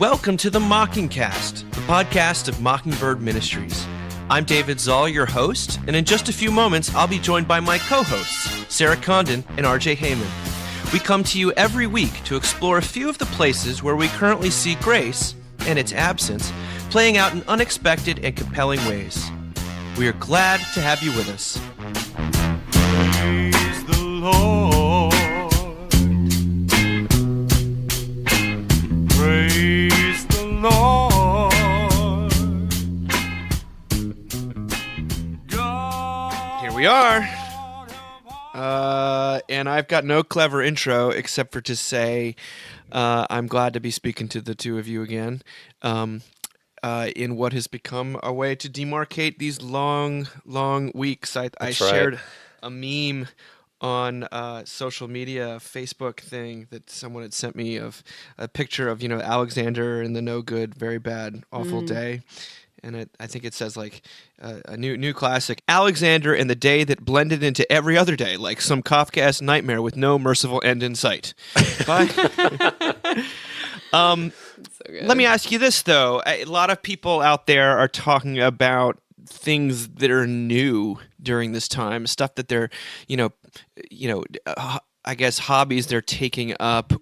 Welcome to the Mockingcast, the podcast of Mockingbird Ministries. I'm David Zoll, your host, and in just a few moments, I'll be joined by my co-hosts, Sarah Condon and RJ Heyman. We come to you every week to explore a few of the places where we currently see grace, and its absence, playing out in unexpected and compelling ways. We are glad to have you with us. Praise the Lord. Praise the Lord. Here we are. And I've got no clever intro except for to say I'm glad to be speaking to the two of you again in what has become a way to demarcate these long weeks. I shared a meme on social media, Facebook thing that someone had sent me of a picture of, Alexander and the no good, very bad, awful day. And I think it says like a new classic, Alexander and the day that blended into every other day, like some Kafkaesque nightmare with no merciful end in sight. Bye. Let me ask you this, though. A lot of people out there are talking about things that are new during this time, stuff that they're, I guess hobbies they're taking up,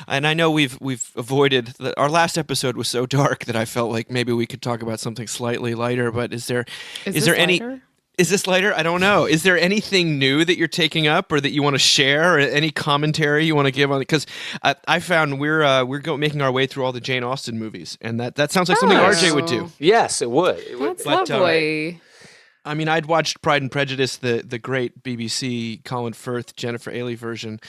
and I know we've avoided. Our last episode was so dark that I felt like maybe we could talk about something slightly lighter. But is there any? Lighter? Is this lighter? I don't know. Is there anything new that you're taking up, or that you want to share, or any commentary you want to give on it? Because I found we're making our way through all the Jane Austen movies, and that sounds like something RJ would do. Yes, it would. That's lovely. I mean, I'd watched Pride and Prejudice, the great BBC Colin Firth, Jennifer Ailey version,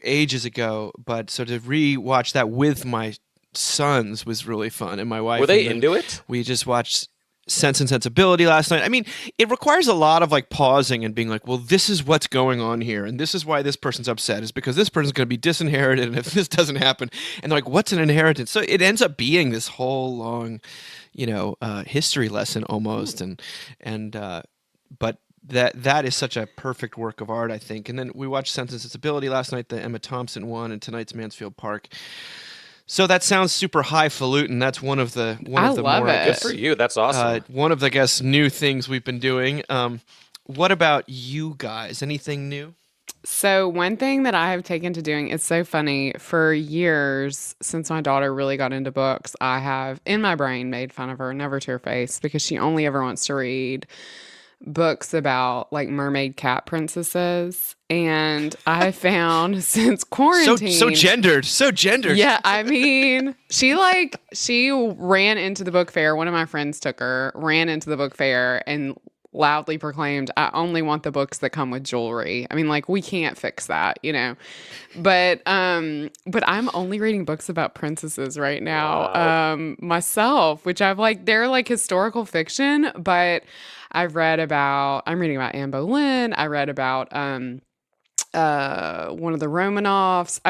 ages ago. But so to re-watch that with my sons was really fun, and my wife. Were they into it? We just watched Sense and Sensibility last night. I mean, it requires a lot of like pausing and being like, well, this is what's going on here, and this is why this person's upset, is because this person's going to be disinherited, and if this doesn't happen, and they're like, what's an inheritance? So it ends up being this whole long, history lesson almost, but that is such a perfect work of art, I think. And then we watched Sense and Sensibility last night, the Emma Thompson one, and tonight's Mansfield Park. So that sounds super highfalutin. That's one of the love more, it. Good for you. That's awesome. one of the, I guess, new things we've been doing. What about you guys? Anything new? So one thing that I have taken to doing, it's so funny, for years, since my daughter really got into books, I have, in my brain, made fun of her, never to her face, because she only ever wants to read books about like mermaid cat princesses. And I found since quarantine, so gendered. Yeah, I mean, she ran into the book fair. One of my friends took her, ran into the book fair, and loudly proclaimed, I only want the books that come with jewelry. I mean, like, we can't fix that, But I'm only reading books about princesses right now, myself, which they're like historical fiction, but I'm reading about Anne Boleyn. I read about one of the Romanovs.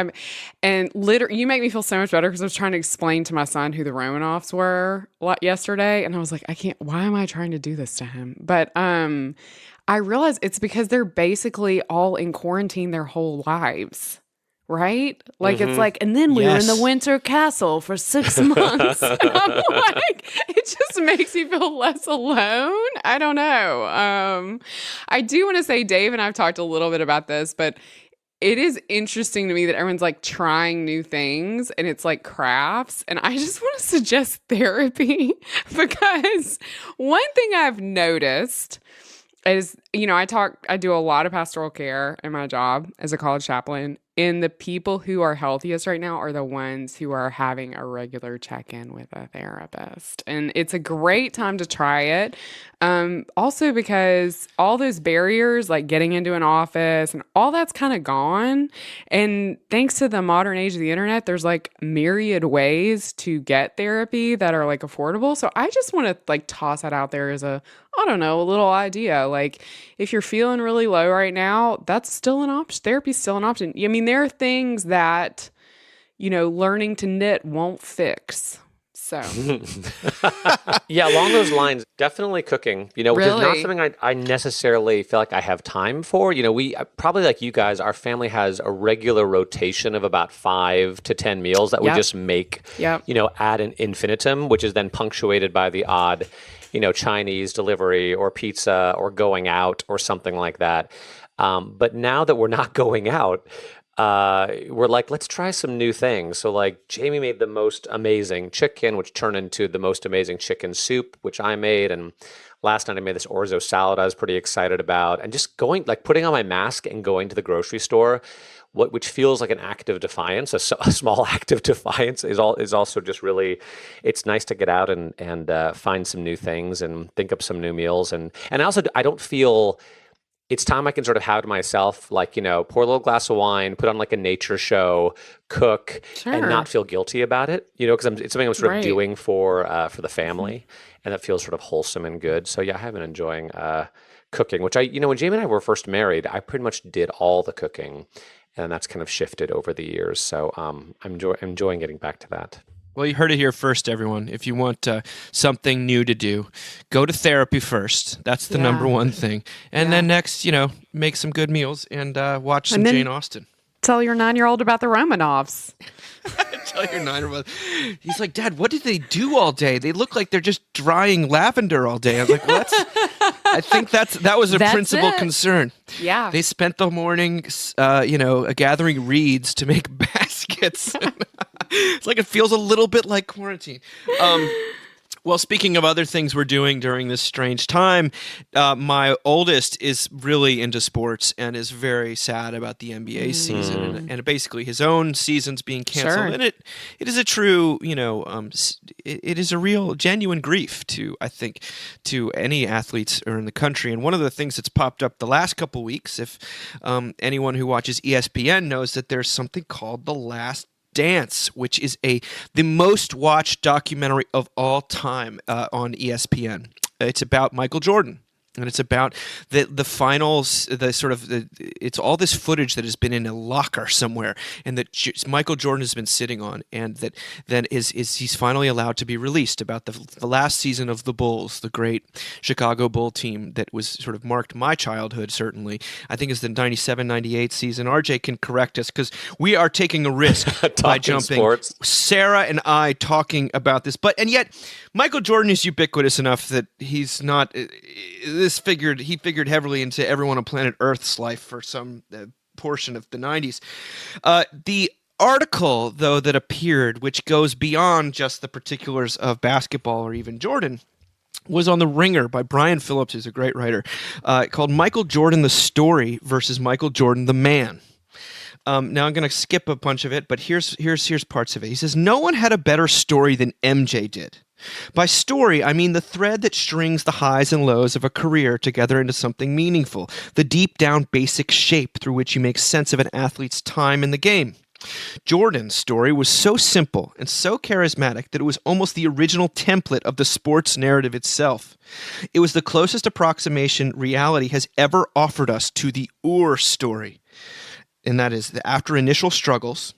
You make me feel so much better, because I was trying to explain to my son who the Romanovs were yesterday, and I was like, why am I trying to do this to him? But I realized it's because they're basically all in quarantine their whole lives. Right? Like, It's like, and then we were in the Winter Castle for 6 months. And I'm like, it just makes you feel less alone. I don't know. I do want to say, Dave and I've talked a little bit about this, but it is interesting to me that everyone's like trying new things, and it's like crafts. And I just want to suggest therapy, because one thing I've noticed is, I do a lot of pastoral care in my job as a college chaplain. And the people who are healthiest right now are the ones who are having a regular check-in with a therapist. And it's a great time to try it. Also because all those barriers, like getting into an office and all that's kind of gone. And thanks to the modern age of the internet, there's like myriad ways to get therapy that are like affordable. So I just want to like toss that out there as a little idea. Like, if you're feeling really low right now, that's still an option. Therapy's still an option. I mean, there are things that, learning to knit won't fix. So Yeah, along those lines, definitely cooking, which is not Really? something I necessarily feel like I have time for. We probably like you guys, our family has a regular rotation of about 5 to 10 meals that we Yep. just make, Yep. ad an infinitum, which is then punctuated by the odd, Chinese delivery or pizza or going out or something like that. But now that we're not going out, we're like, let's try some new things. So like Jamie made the most amazing chicken, which turned into the most amazing chicken soup, which I made. And last night I made this orzo salad I was pretty excited about. And just putting on my mask and going to the grocery store, which feels like an act of defiance, a small act of defiance is also just really, it's nice to get out and find some new things and think up some new meals. And also I don't feel it's time I can sort of have to myself, like, pour a little glass of wine, put on like a nature show, cook, and Sure. not feel guilty about it, because it's something I'm sort of Right. doing for the family, and that feels sort of wholesome and good. So yeah, I have been enjoying cooking, which when Jamie and I were first married, I pretty much did all the cooking, and that's kind of shifted over the years. So I'm enjoying getting back to that. Well, you heard it here first, everyone. If you want something new to do, go to therapy first. That's the number Yeah. one thing. And then next, make some good meals and watch some And then- Jane Austen. Tell your 9-year-old about the Romanovs. Tell your 9-year-old. He's like, Dad, what did they do all day? They look like they're just drying lavender all day. I was like, well, I think that was a That's principal it. concern. Yeah. They spent the morning, gathering reeds to make baskets. It's like it feels a little bit like quarantine. Well, speaking of other things we're doing during this strange time, my oldest is really into sports and is very sad about the NBA season and basically his own season's being canceled. Sure. And it is a true, it is a real, genuine grief to any athletes in the country. And one of the things that's popped up the last couple weeks, if anyone who watches ESPN knows that there's something called The Last Dance, which is the most watched documentary of all time on ESPN. It's about Michael Jordan. And it's about the finals, it's all this footage that has been in a locker somewhere, and that Michael Jordan has been sitting on, and that then he's finally allowed to be released about the last season of the Bulls, the great Chicago Bull team that was sort of marked my childhood, certainly. I think it's the 97-98 season. RJ can correct us because we are taking a risk by jumping. Sports. Sarah and I talking about this, and yet Michael Jordan is ubiquitous enough that he's not. He figured heavily into everyone on planet Earth's life for some portion of the 90s. The article, though, that appeared, which goes beyond just the particulars of basketball or even Jordan, was on The Ringer by Brian Phillips, who's a great writer, called Michael Jordan the Story versus Michael Jordan the Man. Now I'm going to skip a bunch of it, but here's parts of it. He says, no one had a better story than MJ did. By story, I mean the thread that strings the highs and lows of a career together into something meaningful, the deep down basic shape through which you make sense of an athlete's time in the game. Jordan's story was so simple and so charismatic that it was almost the original template of the sports narrative itself. It was the closest approximation reality has ever offered us to the Ur story. And that is that after initial struggles,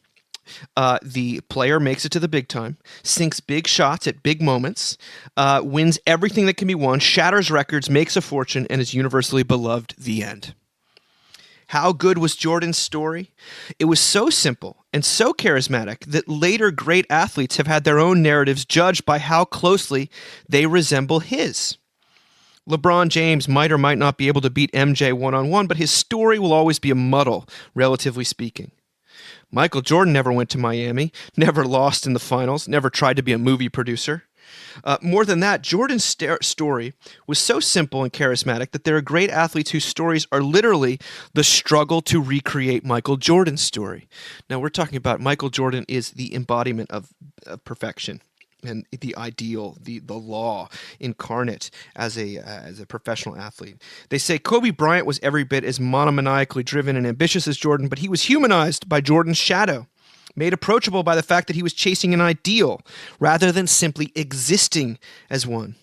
the player makes it to the big time, sinks big shots at big moments, wins everything that can be won, shatters records, makes a fortune, and is universally beloved. The end. How good was Jordan's story? It was so simple and so charismatic that later great athletes have had their own narratives judged by how closely they resemble his. LeBron James might or might not be able to beat MJ one-on-one, but his story will always be a muddle, relatively speaking. Michael Jordan never went to Miami, never lost in the finals, never tried to be a movie producer. More than that, Jordan's story was so simple and charismatic that there are great athletes whose stories are literally the struggle to recreate Michael Jordan's story. Now, we're talking about Michael Jordan is the embodiment of perfection and the ideal, the law incarnate as a professional athlete. They say Kobe Bryant was every bit as monomaniacally driven and ambitious as Jordan, but he was humanized by Jordan's shadow, made approachable by the fact that he was chasing an ideal rather than simply existing as one.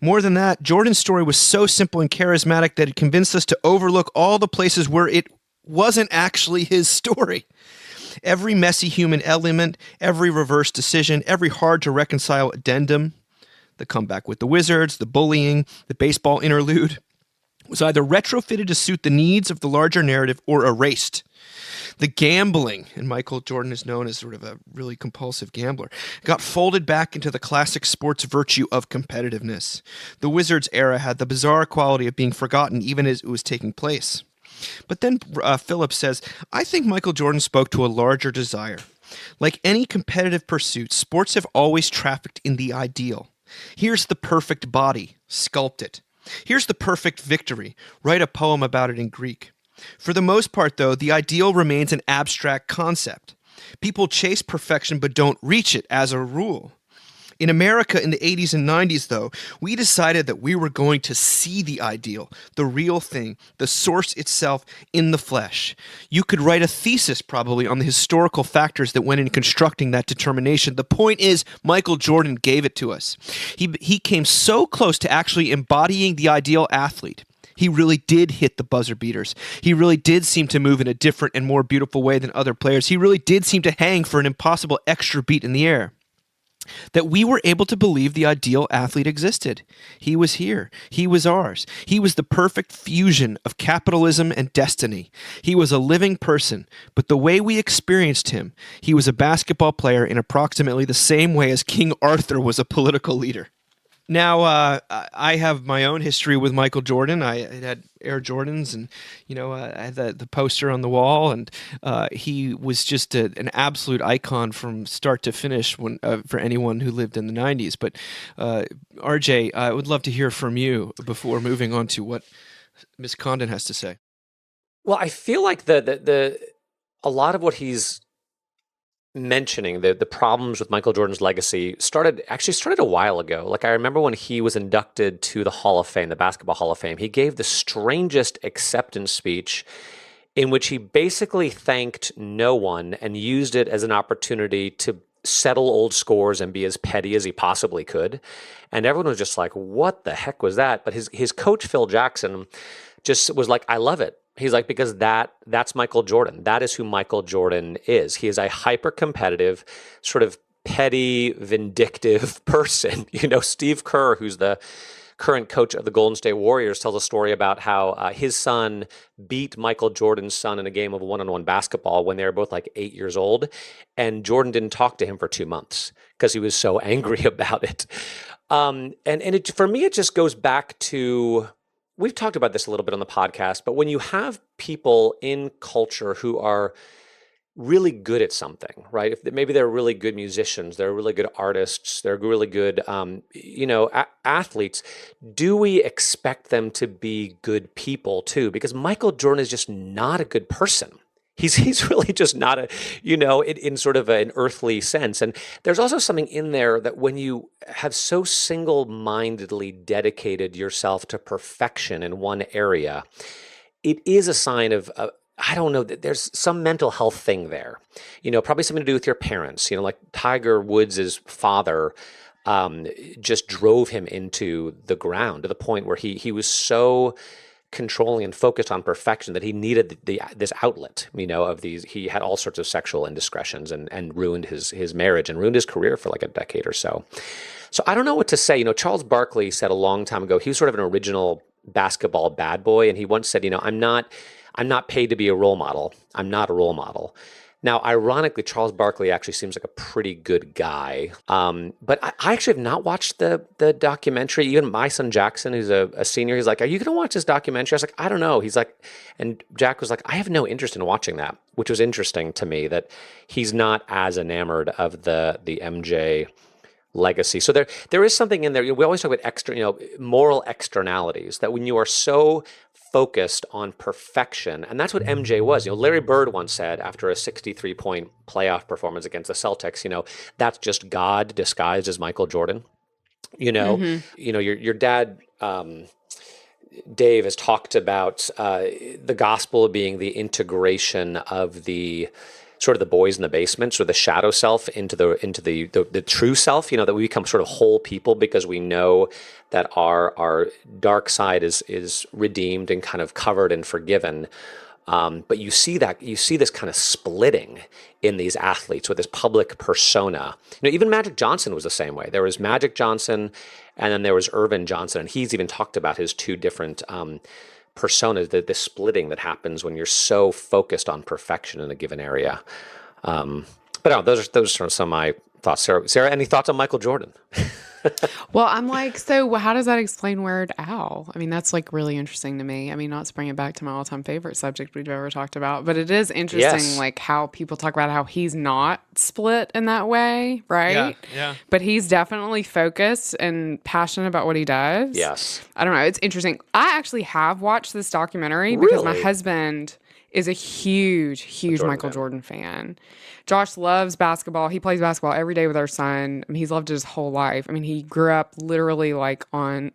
More than that, Jordan's story was so simple and charismatic that it convinced us to overlook all the places where it wasn't actually his story. Every messy human element, every reverse decision, every hard to reconcile addendum, the comeback with the Wizards, the bullying, the baseball interlude, was either retrofitted to suit the needs of the larger narrative or erased. The gambling, and Michael Jordan is known as sort of a really compulsive gambler, got folded back into the classic sports virtue of competitiveness. The Wizards era had the bizarre quality of being forgotten even as it was taking place. But then Phillips says, I think Michael Jordan spoke to a larger desire. Like any competitive pursuit, sports have always trafficked in the ideal. Here's the perfect body, sculpt it. Here's the perfect victory, write a poem about it in Greek. For the most part, though, the ideal remains an abstract concept. People chase perfection but don't reach it as a rule. In America in the 80s and 90s, though, we decided that we were going to see the ideal, the real thing, the source itself in the flesh. You could write a thesis probably on the historical factors that went in constructing that determination. The point is, Michael Jordan gave it to us. He came so close to actually embodying the ideal athlete. He really did hit the buzzer beaters. He really did seem to move in a different and more beautiful way than other players. He really did seem to hang for an impossible extra beat in the air. That we were able to believe the ideal athlete existed. He was here. He was ours. He was the perfect fusion of capitalism and destiny. He was a living person, but the way we experienced him, he was a basketball player in approximately the same way as King Arthur was a political leader. Now, I have my own history with Michael Jordan. I had Air Jordans, and I had the poster on the wall, and he was just an absolute icon from start to finish for anyone who lived in the 90s. But RJ, I would love to hear from you before moving on to what Miss Condon has to say. Well, I feel like a lot of what he's mentioning, the problems with Michael Jordan's legacy started a while ago. Like, I remember when he was inducted to the Hall of Fame, the Basketball Hall of Fame, he gave the strangest acceptance speech in which he basically thanked no one and used it as an opportunity to settle old scores and be as petty as he possibly could. And everyone was just like, what the heck was that? But his coach, Phil Jackson, just was like, I love it. He's like, because that's Michael Jordan. That is who Michael Jordan is. He is a hyper-competitive, sort of petty, vindictive person. Steve Kerr, who's the current coach of the Golden State Warriors, tells a story about how his son beat Michael Jordan's son in a game of one-on-one basketball when they were both like 8 years old. And Jordan didn't talk to him for 2 months because he was so angry about it. For me, it just goes back to... We've talked about this a little bit on the podcast, but when you have people in culture who are really good at something, right? If maybe they're really good musicians, they're really good artists, they're really good, athletes. Do we expect them to be good people too? Because Michael Jordan is just not a good person. He's really just not in sort of an earthly sense. And there's also something in there that when you have so single-mindedly dedicated yourself to perfection in one area, it is a sign of, I don't know, that there's some mental health thing there. Probably something to do with your parents. Like Tiger Woods' father just drove him into the ground to the point where he was so controlling and focused on perfection that he needed this outlet, of these. He had all sorts of sexual indiscretions and ruined his marriage and ruined his career for like a decade or so. So I don't know what to say. Charles Barkley said a long time ago, he was sort of an original basketball bad boy, and he once said, I'm not paid to be a role model. I'm not a role model. Now, ironically, Charles Barkley actually seems like a pretty good guy. But I actually have not watched the documentary. Even my son Jackson, who's a senior, he's like, are you going to watch this documentary? I was like, I don't know. He's like, and Jack was like, I have no interest in watching that, which was interesting to me that he's not as enamored of the MJ legacy. So there is something in there. We always talk about moral externalities, that when you are so focused on perfection, and that's what MJ was. Larry Bird once said after a 63-point playoff performance against the Celtics, that's just God disguised as Michael Jordan. Your dad, Dave, has talked about the gospel being the integration of the sort of the boys in the basement, sort of the shadow self into the true self, that we become sort of whole people because we know that our dark side is redeemed and kind of covered and forgiven. But you see this kind of splitting in these athletes with this public persona. Even Magic Johnson was the same way. There was Magic Johnson, and then there was Irvin Johnson, and he's even talked about his two different personas, the splitting that happens when you're so focused on perfection in a given area. But no, those are some of my thoughts. Sarah, any thoughts on Michael Jordan? Well, I'm like, so how does that explain Weird Al? I mean, that's like really interesting to me. I mean, not to bring it back to my all-time favorite subject we've ever talked about, but it is interesting, like how people talk about how he's not split in that way, right? Yeah. But he's definitely focused and passionate about what he does. Yes. I don't know. It's interesting. I actually have watched this documentary because my Really? husband is a huge Michael Jordan fan. Josh loves basketball. He plays basketball every day with our son. I mean, he's loved it his whole life. I mean, he grew up literally like on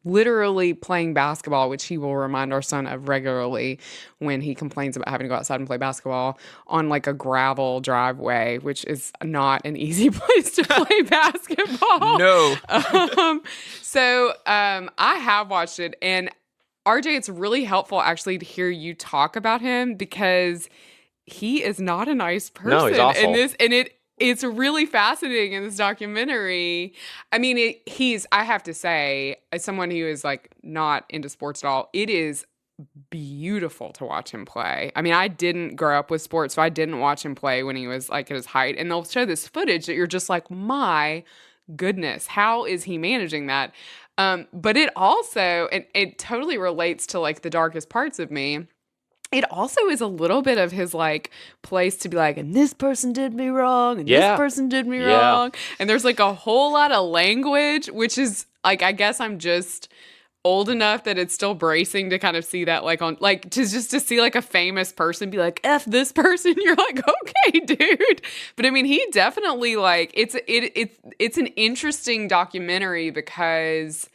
literally playing basketball, which he will remind our son of regularly when he complains about having to go outside and play basketball on like a gravel driveway, which is not an easy place to play basketball. No. So I have watched it, and RJ, it's really helpful actually to hear you talk about him because he is not a nice person. No, he's awful. It's really fascinating in this documentary. I mean, I have to say, as someone who is like not into sports at all, it is beautiful to watch him play. I mean, I didn't grow up with sports, so I didn't watch him play when he was like at his height. And they'll show this footage that you're just like, my goodness, how is he managing that? But it also, and it totally relates to like the darkest parts of me. It also is a little bit of his like place to be like, and this person did me wrong, and this person did me wrong. And there's like a whole lot of language, which is like, I guess I'm just old enough that it's still bracing to kind of see that like on like to see like a famous person be like F this person. You're like, okay, dude. But I mean, he definitely like it's an interesting documentary because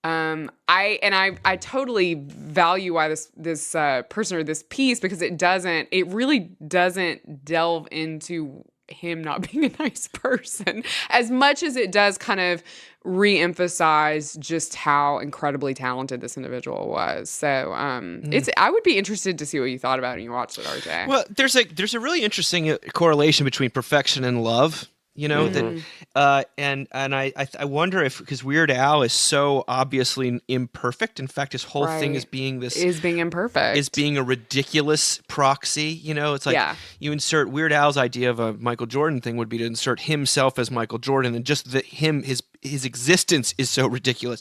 I totally value why this person or this piece, because it really doesn't delve into him not being a nice person as much as it does kind of re-emphasize just how incredibly talented this individual was. So I would be interested to see what you thought about it when you watched it, RJ. Well, there's a really interesting correlation between perfection and love. That, and I wonder if, because Weird Al is so obviously imperfect. In fact, his whole thing is being imperfect, is being a ridiculous proxy. It's like you insert Weird Al's idea of a Michael Jordan thing would be to insert himself as Michael Jordan, and just his existence is so ridiculous.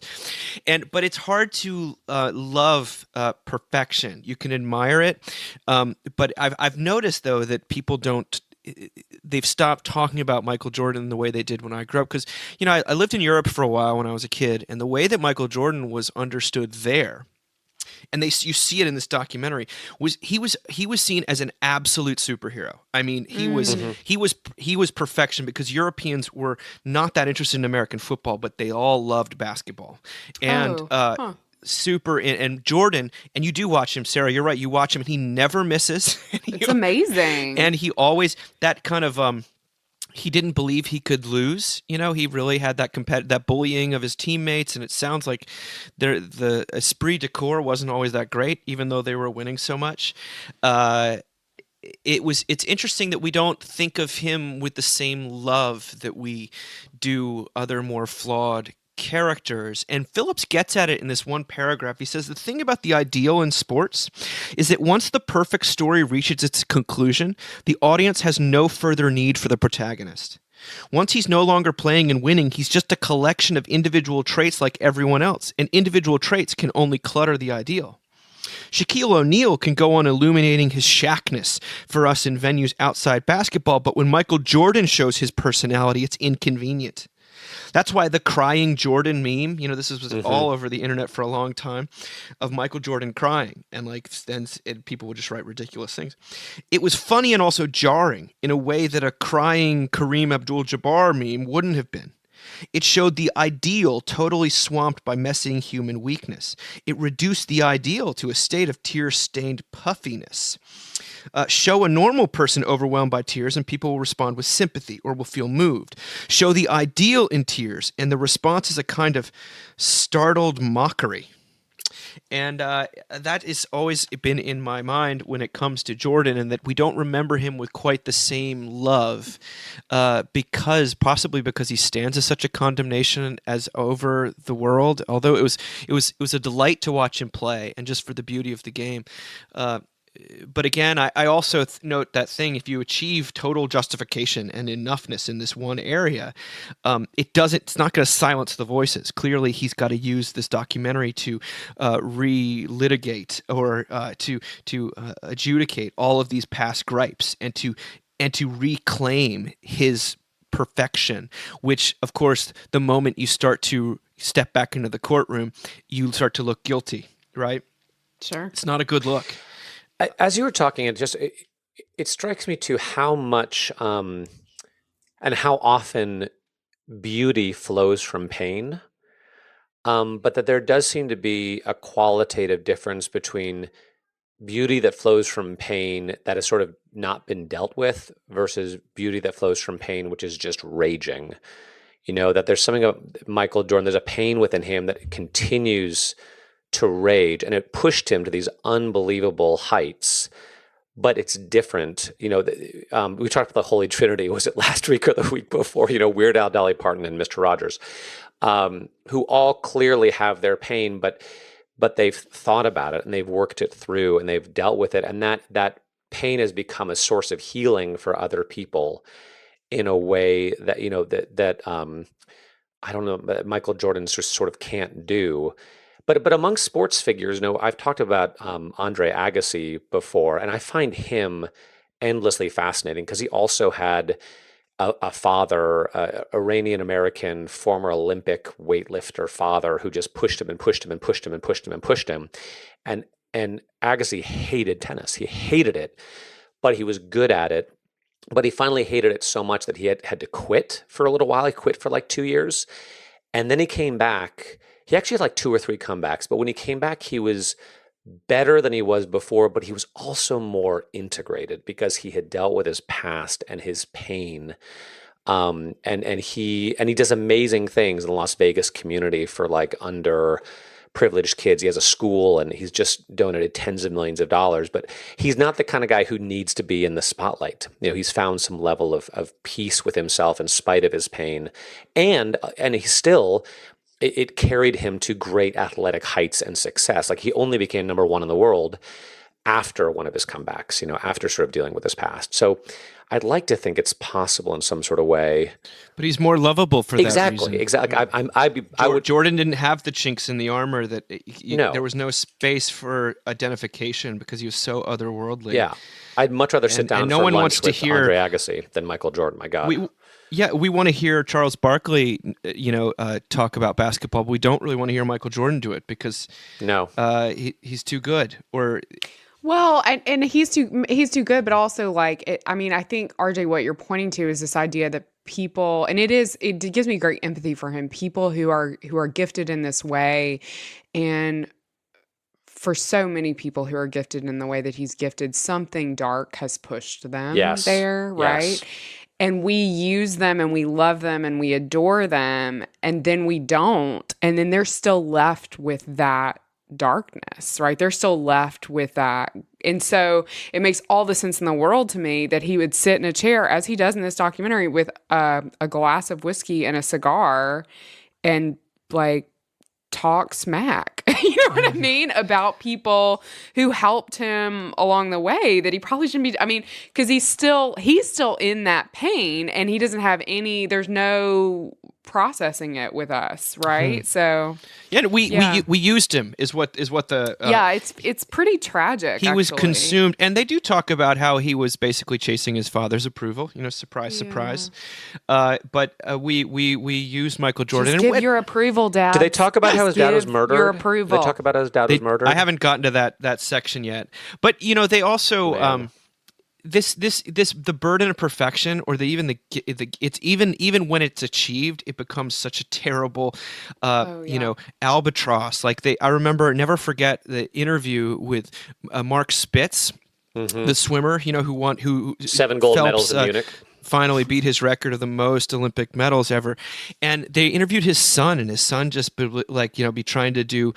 But it's hard to love perfection. You can admire it, but I've noticed though that people don't. They've stopped talking about Michael Jordan the way they did when I grew up. Because, I lived in Europe for a while when I was a kid, and the way that Michael Jordan was understood there, and you see it in this documentary, was he was seen as an absolute superhero. I mean, he was perfection, because Europeans were not that interested in American football, but they all loved basketball. And super, and Jordan, and you do watch him, Sarah, you're right, you watch him and he never misses. It's amazing. And he always, that kind of he didn't believe he could lose. He really had that bullying of his teammates, and it sounds like the esprit de corps wasn't always that great, even though they were winning so much. It's interesting that we don't think of him with the same love that we do other more flawed characters. And Phillips gets at it in this one paragraph. He says, the thing about the ideal in sports is that once the perfect story reaches its conclusion, the audience has no further need for the protagonist. Once he's no longer playing and winning, he's just a collection of individual traits like everyone else, and individual traits can only clutter the ideal. Shaquille O'Neal can go on illuminating his shackness for us in venues outside basketball, but when Michael Jordan shows his personality, it's inconvenient. That's why the crying Jordan meme, this was all over the internet for a long time, of Michael Jordan crying, and people would just write ridiculous things. It was funny and also jarring in a way that a crying Kareem Abdul-Jabbar meme wouldn't have been. It showed the ideal totally swamped by messing human weakness. It reduced the ideal to a state of tear-stained puffiness. Show a normal person overwhelmed by tears, and people will respond with sympathy or will feel moved. Show the ideal in tears, and the response is a kind of startled mockery. And that has always been in my mind when it comes to Jordan, and that we don't remember him with quite the same love, possibly because he stands as such a condemnation as over the world. Although it was a delight to watch him play, and just for the beauty of the game. But again, I also note that thing: if you achieve total justification and enoughness in this one area, it's not going to silence the voices. Clearly, he's got to use this documentary to relitigate or to adjudicate all of these past gripes, and to reclaim his perfection. Which, of course, the moment you start to step back into the courtroom, you start to look guilty. Right? Sure. It's not a good look. As you were talking, it strikes me too how much and how often beauty flows from pain, but that there does seem to be a qualitative difference between beauty that flows from pain that has sort of not been dealt with versus beauty that flows from pain which is just raging. That there's something of Michael Jordan, there's a pain within him that continues to rage, and it pushed him to these unbelievable heights. But it's different. We talked about the Holy Trinity. Was it last week or the week before? Weird Al, Dolly Parton, and Mr. Rogers, who all clearly have their pain, but they've thought about it and they've worked it through and they've dealt with it, and that pain has become a source of healing for other people in a way that that I don't know, that Michael Jordan just sort of can't do. But among sports figures, I've talked about Andre Agassi before, and I find him endlessly fascinating because he also had a father, Iranian-American, former Olympic weightlifter father who just pushed him and pushed him and pushed him and pushed him and pushed him. And Agassi hated tennis. He hated it, but he was good at it. But he finally hated it so much that he had to quit for a little while. He quit for like 2 years. And then he came back. He actually had like 2 or 3 comebacks, but when he came back, he was better than he was before, but he was also more integrated because he had dealt with his past and his pain. And he does amazing things in the Las Vegas community for like underprivileged kids. He has a school and he's just donated tens of millions of dollars, but he's not the kind of guy who needs to be in the spotlight. He's found some level of peace with himself in spite of his pain. And he still, it carried him to great athletic heights and success. Like he only became number 1 in the world after one of his comebacks, after sort of dealing with his past. So I'd like to think it's possible in some sort of way. But he's more lovable for that reason. Exactly. Jordan didn't have the chinks in the armor that No. There was no space for identification because he was so otherworldly. Yeah. I'd much rather sit down no for one lunch wants to with hear Andre Agassi than Michael Jordan. My God. We want to hear Charles Barkley, talk about basketball, but we don't really want to hear Michael Jordan do it because he's too good. Well, and he's too good, but also like I think RJ, what you're pointing to is this idea that people, and it gives me great empathy for him. People who are gifted in this way, and for so many people who are gifted in the way that he's gifted, something dark has pushed them there, right? Yes. And we use them and we love them and we adore them, and then we don't, and then they're still left with that darkness, right? They're still left with that. And so it makes all the sense in the world to me that he would sit in a chair, as he does in this documentary, with a glass of whiskey and a cigar and like talk smack, you know what I mean, about people who helped him along the way that he probably shouldn't be, because he's still in that pain and he doesn't have there's no processing it with us, right? So we used him is what the it's pretty tragic. He was consumed, and they do talk about how he was basically chasing his father's approval. Surprise. But we used Michael Jordan. Just give your approval, Dad. Do they talk about how his dad was murdered? Your approval. They talk about how his dad was murdered. I haven't gotten to that section yet, but they also. The burden of perfection, or it's even when it's achieved, it becomes such a terrible, albatross. Like never forget the interview with Mark Spitz, the swimmer, who 7 gold medals in Munich. Finally beat his record of the most Olympic medals ever. And they interviewed his son, and his son just be trying to do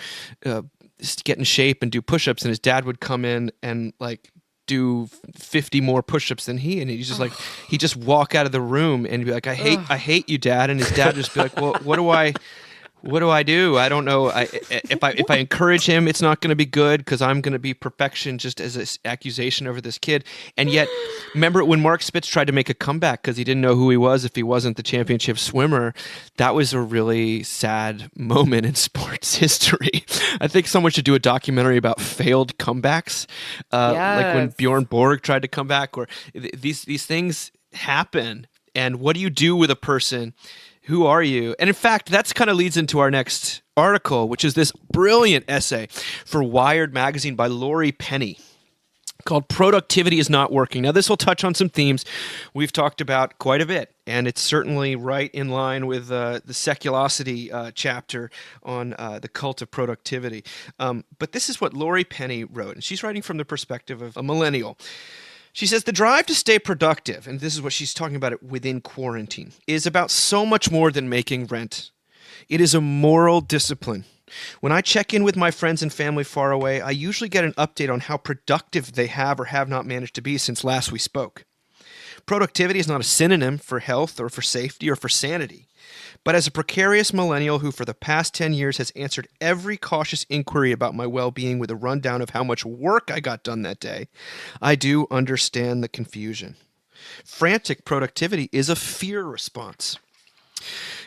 get in shape and do push-ups, and his dad would come in and like do 50 more push-ups than he, and he's just like, he just walk out of the room and be like, I hate you, Dad. And his dad would just be like, well, what do I do? I don't know. If I encourage him, it's not going to be good because I'm going to be perfection just as an accusation over this kid. And yet, remember when Mark Spitz tried to make a comeback because he didn't know who he was if he wasn't the championship swimmer? That was a really sad moment in sports history. I think someone should do a documentary about failed comebacks, like when Bjorn Borg tried to come back. Or these things happen. And what do you do with a person? Who are you? And in fact, that's kind of leads into our next article, which is this brilliant essay for Wired magazine by Laurie Penny called Productivity is Not Working. Now, this will touch on some themes we've talked about quite a bit, and it's certainly right in line with the Seculosity chapter on the cult of productivity. But this is what Laurie Penny wrote, and she's writing from the perspective of a millennial. She says, the drive to stay productive, and this is what she's talking about it within quarantine, is about so much more than making rent. It is a moral discipline. When I check in with my friends and family far away, I usually get an update on how productive they have or have not managed to be since last we spoke. Productivity is not a synonym for health or for safety or for sanity. But as a precarious millennial who for the past 10 years has answered every cautious inquiry about my well-being with a rundown of how much work I got done that day, I do understand the confusion. Frantic productivity is a fear response.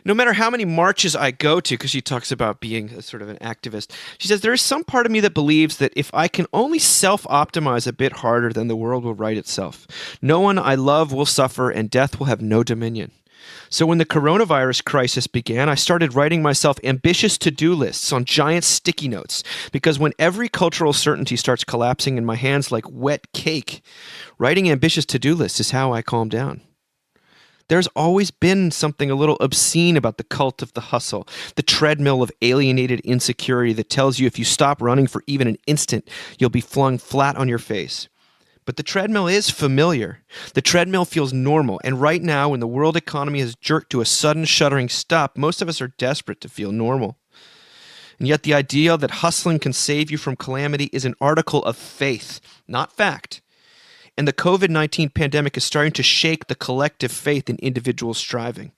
No matter how many marches I go to, because she talks about being a sort of an activist, she says, there is some part of me that believes that if I can only self-optimize a bit harder, then the world will right itself. No one I love will suffer, and death will have no dominion. So when the coronavirus crisis began, I started writing myself ambitious to-do lists on giant sticky notes, because when every cultural certainty starts collapsing in my hands like wet cake, writing ambitious to-do lists is how I calm down. There's always been something a little obscene about the cult of the hustle, the treadmill of alienated insecurity that tells you if you stop running for even an instant, you'll be flung flat on your face. But the treadmill is familiar. The treadmill feels normal, and right now, when the world economy has jerked to a sudden shuddering stop, most of us are desperate to feel normal. And yet the idea that hustling can save you from calamity is an article of faith, not fact. And the COVID-19 pandemic is starting to shake the collective faith in individual striving.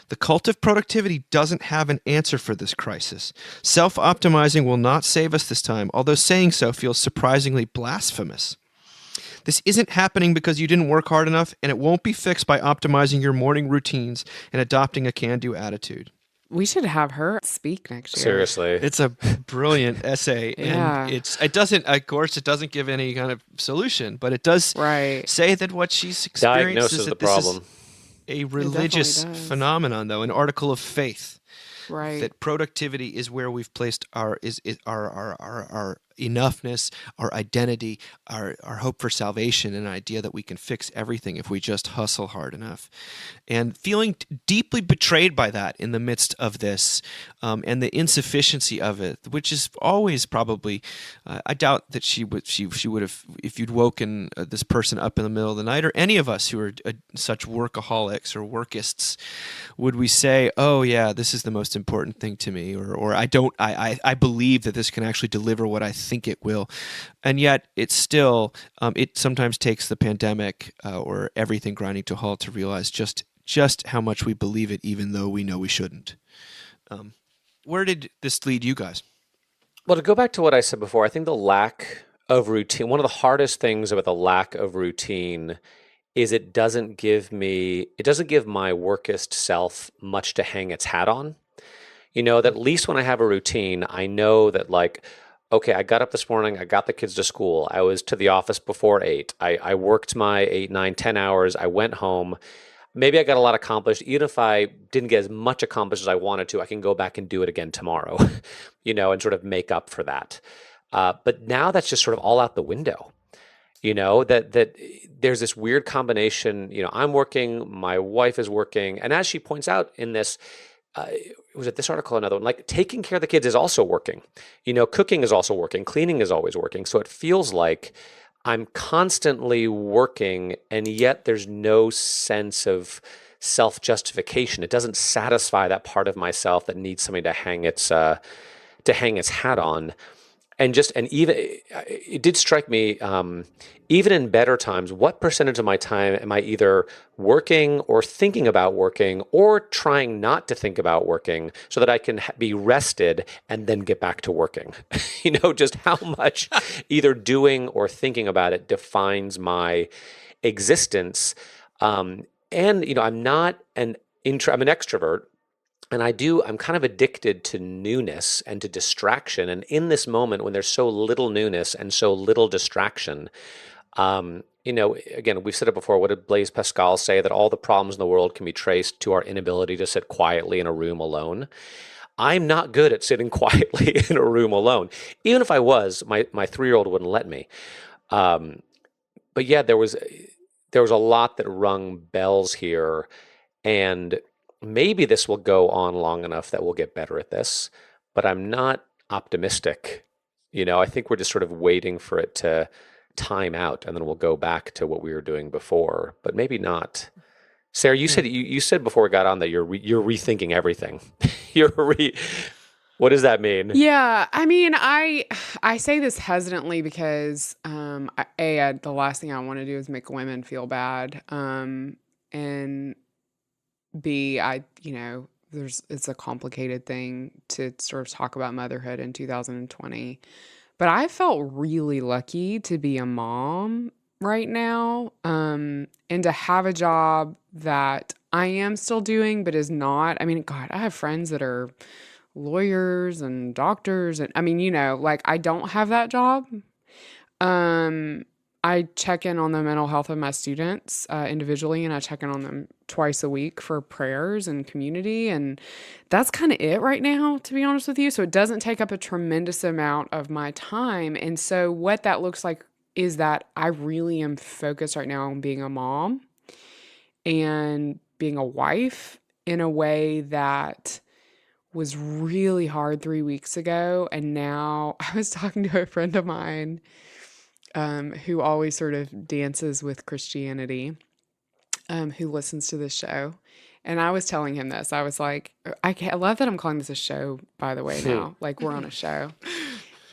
The cult of productivity doesn't have an answer for this crisis. Self-optimizing will not save us this time, although saying so feels surprisingly blasphemous. This isn't happening because you didn't work hard enough, and it won't be fixed by optimizing your morning routines and adopting a can-do attitude. We should have her speak next year. Seriously. It's a brilliant essay, Yeah. and it doesn't give any kind of solution, but it does say that what she's experienced Diagnosis is that the problem. this is a religious phenomenon, though, an article of faith. Right. That productivity is where we've placed our enoughness, our identity, our hope for salvation, and an idea that we can fix everything if we just hustle hard enough. And feeling deeply betrayed by that in the midst of this, and the insufficiency of it, which is always probably, I doubt that she would have, if you'd woken this person up in the middle of the night, or any of us who are such workaholics or workists, would we say, oh yeah, this is the most important thing to me, or I believe that this can actually deliver what I think it will. And yet it's still, it sometimes takes the pandemic or everything grinding to a halt to realize just how much we believe it, even though we know we shouldn't. Where did this lead you guys? Well, to go back to what I said before, I think the lack of routine, one of the hardest things about the lack of routine is it doesn't give my workist self much to hang its hat on. You know, that at least when I have a routine, I know that, like, okay, I got up this morning, I got the kids to school, I was to the office before 8, I worked my 8, 9, 10 hours, I went home, maybe I got a lot accomplished. Even if I didn't get as much accomplished as I wanted to, I can go back and do it again tomorrow, you know, and sort of make up for that. But now that's just sort of all out the window. You know, that there's this weird combination, you know, I'm working, my wife is working, and as she points out in this, was it this article or another one? Like, taking care of the kids is also working. You know, cooking is also working. Cleaning is always working. So it feels like I'm constantly working, and yet there's no sense of self-justification. It doesn't satisfy that part of myself that needs something to hang its hat on. and even it did strike me, even in better times, what percentage of my time am I either working or thinking about working or trying not to think about working so that I can be rested and then get back to working? Just how much either doing or thinking about it defines my existence. And I'm not I'm an extrovert. And I'm kind of addicted to newness and to distraction. And in this moment, when there's so little newness and so little distraction, again, we've said it before. What did Blaise Pascal say? That all the problems in the world can be traced to our inability to sit quietly in a room alone. I'm not good at sitting quietly in a room alone. Even if I was, my 3-year-old wouldn't let me. But yeah, there was a lot that rung bells here. And maybe this will go on long enough that we'll get better at this, but I'm not optimistic. I think we're just sort of waiting for it to time out, and then we'll go back to what we were doing before, but maybe not. Sarah, you said you said before we got on that you're rethinking everything. What does that mean? Yeah, I mean, I say this hesitantly because the last thing I want to do is make women feel bad, and B, it's a complicated thing to sort of talk about motherhood in 2020. But I felt really lucky to be a mom right now, and to have a job that I am still doing, but is not. I mean, God, I have friends that are lawyers and doctors, and I mean, I don't have that job. I check in on the mental health of my students individually, and I check in on them twice a week for prayers and community. And that's kind of it right now, to be honest with you. So it doesn't take up a tremendous amount of my time. And so what that looks like is that I really am focused right now on being a mom and being a wife in a way that was really hard 3 weeks ago. And now I was talking to a friend of mine who always sort of dances with Christianity, who listens to this show. And I was telling him this. I was like, I love that I'm calling this a show, by the way, now. Like, we're on a show.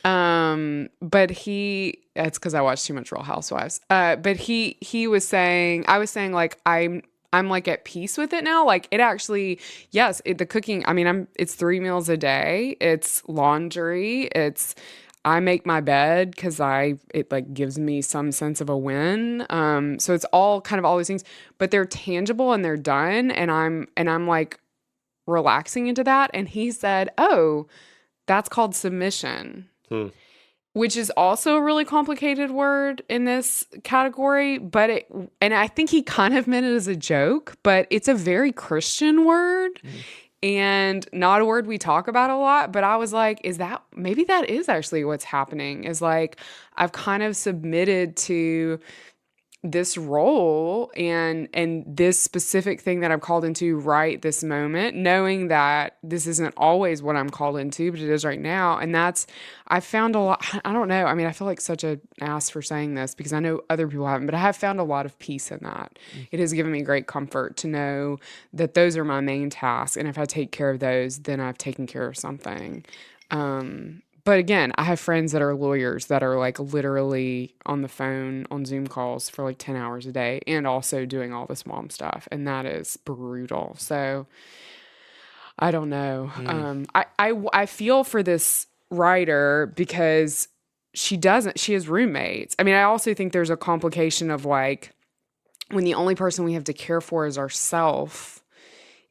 But it's because I watched too much Real Housewives. But he was saying, I was saying, like, I'm like at peace with it now. Like, it actually, yes, the cooking, I mean, it's 3 meals a day. It's laundry. I make my bed because it like gives me some sense of a win. So it's all these things, but they're tangible and they're done. And I'm like relaxing into that. And he said, "Oh, that's called submission," which is also a really complicated word in this category. But and I think he kind of meant it as a joke, but it's a very Christian word. And not a word we talk about a lot, but I was like, maybe that is actually what's happening, is like, I've kind of submitted to this role and this specific thing that I'm called into right this moment, knowing that this isn't always what I'm called into, but it is right now. And I found a lot, I don't know. I mean, I feel like such an ass for saying this because I know other people haven't, but I have found a lot of peace in that. It has given me great comfort to know that those are my main tasks. And if I take care of those, then I've taken care of something. But again, I have friends that are lawyers that are like literally on the phone on Zoom calls for like 10 hours a day and also doing all this mom stuff. And that is brutal. So I don't know. I feel for this writer because she has roommates. I mean, I also think there's a complication of like when the only person we have to care for is ourselves.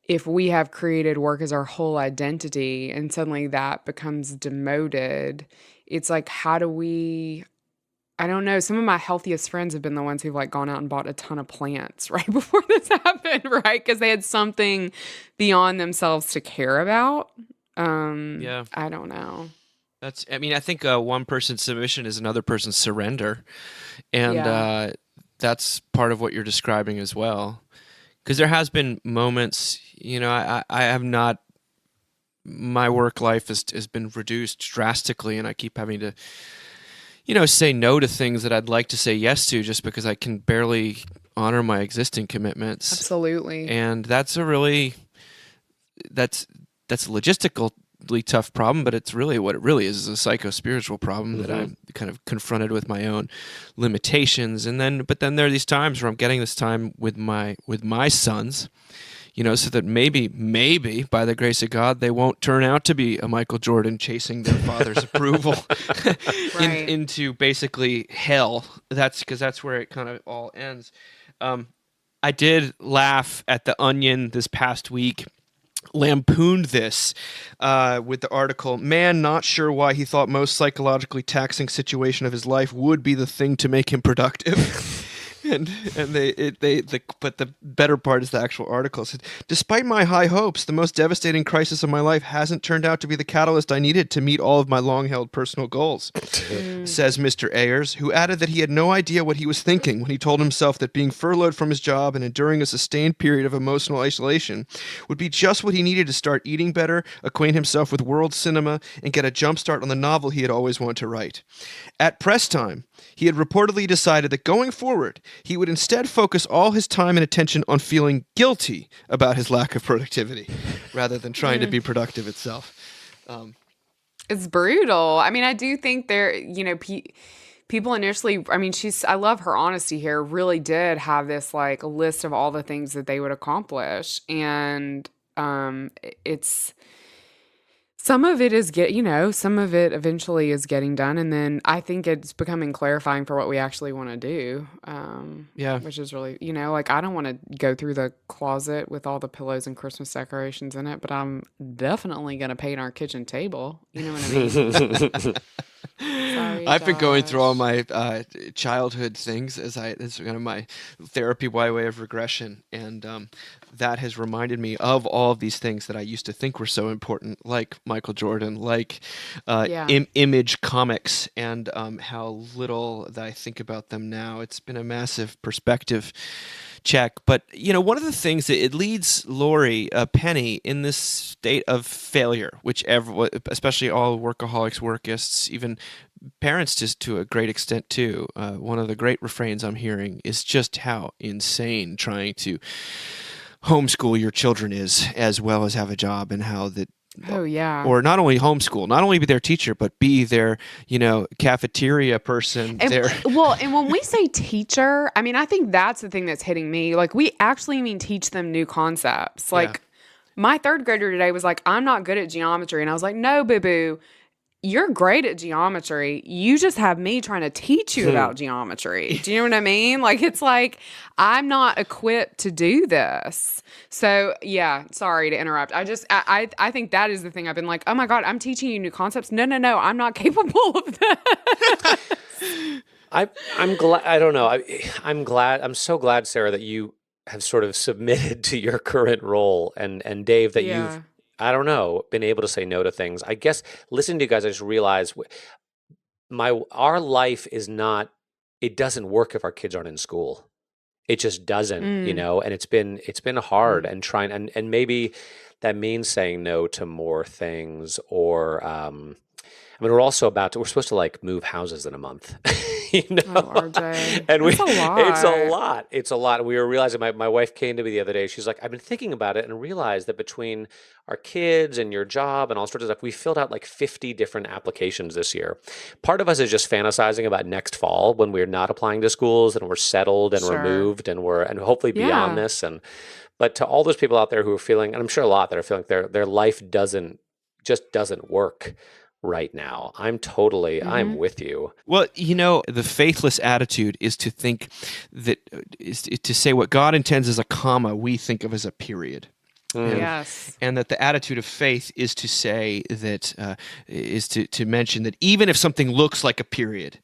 If we have created work as our whole identity and suddenly that becomes demoted, it's like, how do we, I don't know. Some of my healthiest friends have been the ones who've like gone out and bought a ton of plants right before this happened, right? Because they had something beyond themselves to care about. Yeah. I don't know. I think one person's submission is another person's surrender. And that's part of what you're describing as well. Because there has been moments, I have not, my work life has been reduced drastically, and I keep having to, say no to things that I'd like to say yes to just because I can barely honor my existing commitments. Absolutely. And that's a logistical incredibly tough problem, but it's really what it really is a psycho-spiritual problem that I'm kind of confronted with my own limitations. But then there are these times where I'm getting this time with my sons, so that maybe by the grace of God, they won't turn out to be a Michael Jordan chasing their father's approval Right. into basically hell. That's where it kind of all ends. I did laugh at The Onion this past week. Lampooned this with the article, "Man not sure why he thought most psychologically taxing situation of his life would be the thing to make him productive." But the better part is the actual article. It said, "Despite my high hopes, the most devastating crisis of my life hasn't turned out to be the catalyst I needed to meet all of my long-held personal goals," says Mr. Ayers, who added that he had no idea what he was thinking when he told himself that being furloughed from his job and enduring a sustained period of emotional isolation would be just what he needed to start eating better, acquaint himself with world cinema, and get a jumpstart on the novel he had always wanted to write. At press time, he had reportedly decided that going forward, he would instead focus all his time and attention on feeling guilty about his lack of productivity, rather than trying to be productive itself. It's brutal. I mean, I do think there, people initially, I mean, I love her honesty here, really did have this like a list of all the things that they would accomplish. And it's, some of it is some of it eventually is getting done. And then I think it's becoming clarifying for what we actually want to do. Which is really, like I don't want to go through the closet with all the pillows and Christmas decorations in it, but I'm definitely going to paint our kitchen table. You know what I mean? Sorry, I've been going through Josh. all my childhood things it's kind of my therapy by way of regression, and that has reminded me of all of these things that I used to think were so important, like Michael Jordan, like Image comics, and how little that I think about them now. It's been a massive perspective check. But one of the things that it leads Lori Penny in this state of failure, which especially all workaholics, workists, even parents, just to a great extent too. One of the great refrains I'm hearing is just how insane trying to homeschool your children is, as well as have a job, and how that. Oh, yeah. Or not only homeschool, not only be their teacher, but be their, cafeteria person. And when we say teacher, I mean, I think that's the thing that's hitting me. Like, we actually mean teach them new concepts. Like, my third grader today was like, "I'm not good at geometry." And I was like, "No, boo-boo. You're great at geometry. You just have me trying to teach you about geometry." Do you know what I mean? Like, it's like, I'm not equipped to do this. So, yeah, sorry to interrupt. I think that is the thing. I've been like, "Oh my God, I'm teaching you new concepts." No, I'm not capable of that. I'm glad. I don't know. I'm glad. I'm so glad, Sarah, that you have sort of submitted to your current role, and Dave, that you've, I don't know, been able to say no to things. I guess listening to you guys, I just realized our life is not. It doesn't work if our kids aren't in school. It just doesn't, and it's been hard, and trying, and maybe that means saying no to more things, or I mean, we're supposed to like move houses in a month, Oh, RJ. and That's a lot. It's a lot. We were realizing, my wife came to me the other day. She's like, "I've been thinking about it and realized that between our kids and your job and all sorts of stuff, we filled out like 50 different applications this year." Part of us is just fantasizing about next fall when we're not applying to schools and we're settled and removed and hopefully beyond this. But to all those people out there who are feeling, and I'm sure a lot that are feeling their life doesn't work right now, I'm with you. Well, the faithless attitude is to think that is to say what God intends as a comma, we think of as a period. Yes. And that the attitude of faith is to say that, is to mention that even if something looks like a period,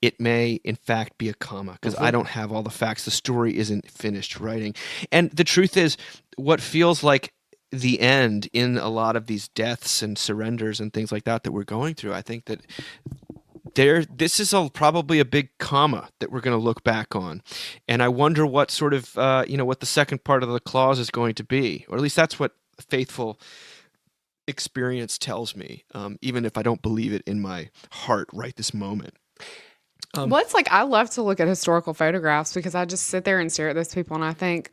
it may in fact be a comma, because I don't have all the facts. The story isn't finished writing. And the truth is, what feels like the end in a lot of these deaths and surrenders and things like that we're going through, I think that this is probably a big comma that we're going to look back on. And I wonder what sort of, what the second part of the clause is going to be, or at least that's what faithful experience tells me, even if I don't believe it in my heart right this moment. Well, it's like, I love to look at historical photographs because I just sit there and stare at those people and I think,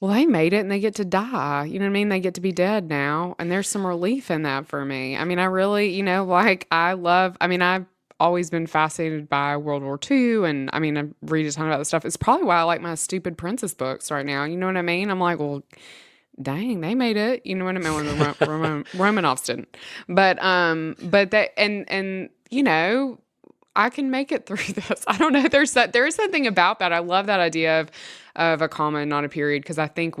well, they made it and they get to die. You know what I mean? They get to be dead now. And there's some relief in that for me. I mean, I really, like I've always been fascinated by World War II. And I mean, I read a ton about this stuff. It's probably why I like my stupid princess books right now. You know what I mean? I'm like, well, dang, they made it. You know what I mean? When the Romanovs didn't. But they, and, I can make it through this. I don't know. There is something about that. I love that idea of a comma and not a period, because I think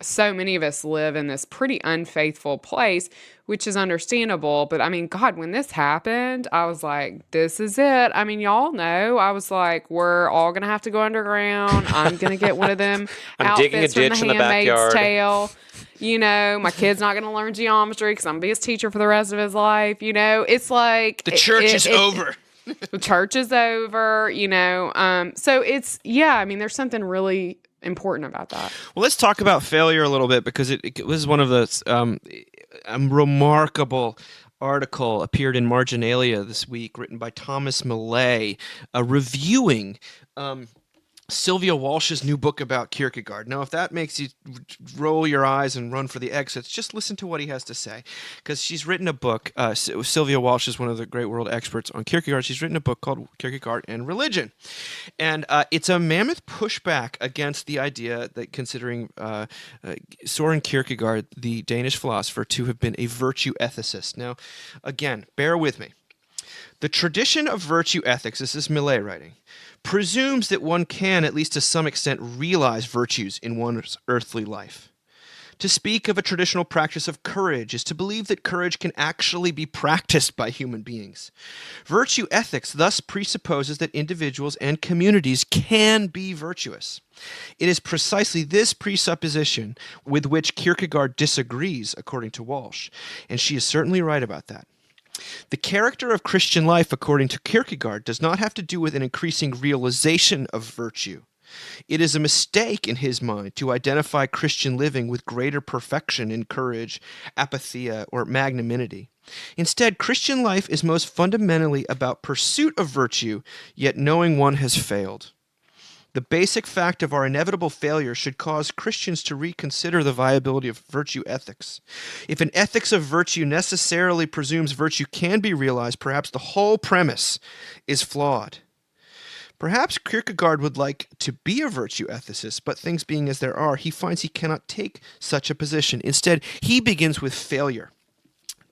so many of us live in this pretty unfaithful place, which is understandable. But I mean, God, when this happened, I was like, this is it. I mean, y'all know, I was like, we're all going to have to go underground. I'm going to get one of them I'm digging a outfits from ditch The in the Handmaid's backyard. Tale. My kid's not going to learn geometry because I'm going to be his teacher for the rest of his life. It's like The church is over. The church is over, so it's, I mean, there's something really important about that. Well, let's talk about failure a little bit, because it was one of the a remarkable article appeared in Marginalia this week, written by Thomas Millay, reviewing Sylvia Walsh's new book about Kierkegaard. Now, if that makes you roll your eyes and run for the exits, just listen to what he has to say, because she's written a book. Sylvia Walsh is one of the great world experts on Kierkegaard. She's written a book called Kierkegaard and Religion, and it's a mammoth pushback against the idea that, considering Søren Kierkegaard, the Danish philosopher, to have been a virtue ethicist. Now, again, bear with me. The tradition of virtue ethics, this is Millay writing, presumes that one can, at least to some extent, realize virtues in one's earthly life. To speak of a traditional practice of courage is to believe that courage can actually be practiced by human beings. Virtue ethics thus presupposes that individuals and communities can be virtuous. It is precisely this presupposition with which Kierkegaard disagrees, according to Walsh, and she is certainly right about that. The character of Christian life, according to Kierkegaard, does not have to do with an increasing realization of virtue. It is a mistake in his mind to identify Christian living with greater perfection in courage, apatheia, or magnanimity. Instead, Christian life is most fundamentally about pursuit of virtue, yet knowing one has failed. The basic fact of our inevitable failure should cause Christians to reconsider the viability of virtue ethics. If an ethics of virtue necessarily presumes virtue can be realized, perhaps the whole premise is flawed. Perhaps Kierkegaard would like to be a virtue ethicist, but things being as they are, he finds he cannot take such a position. Instead, he begins with failure.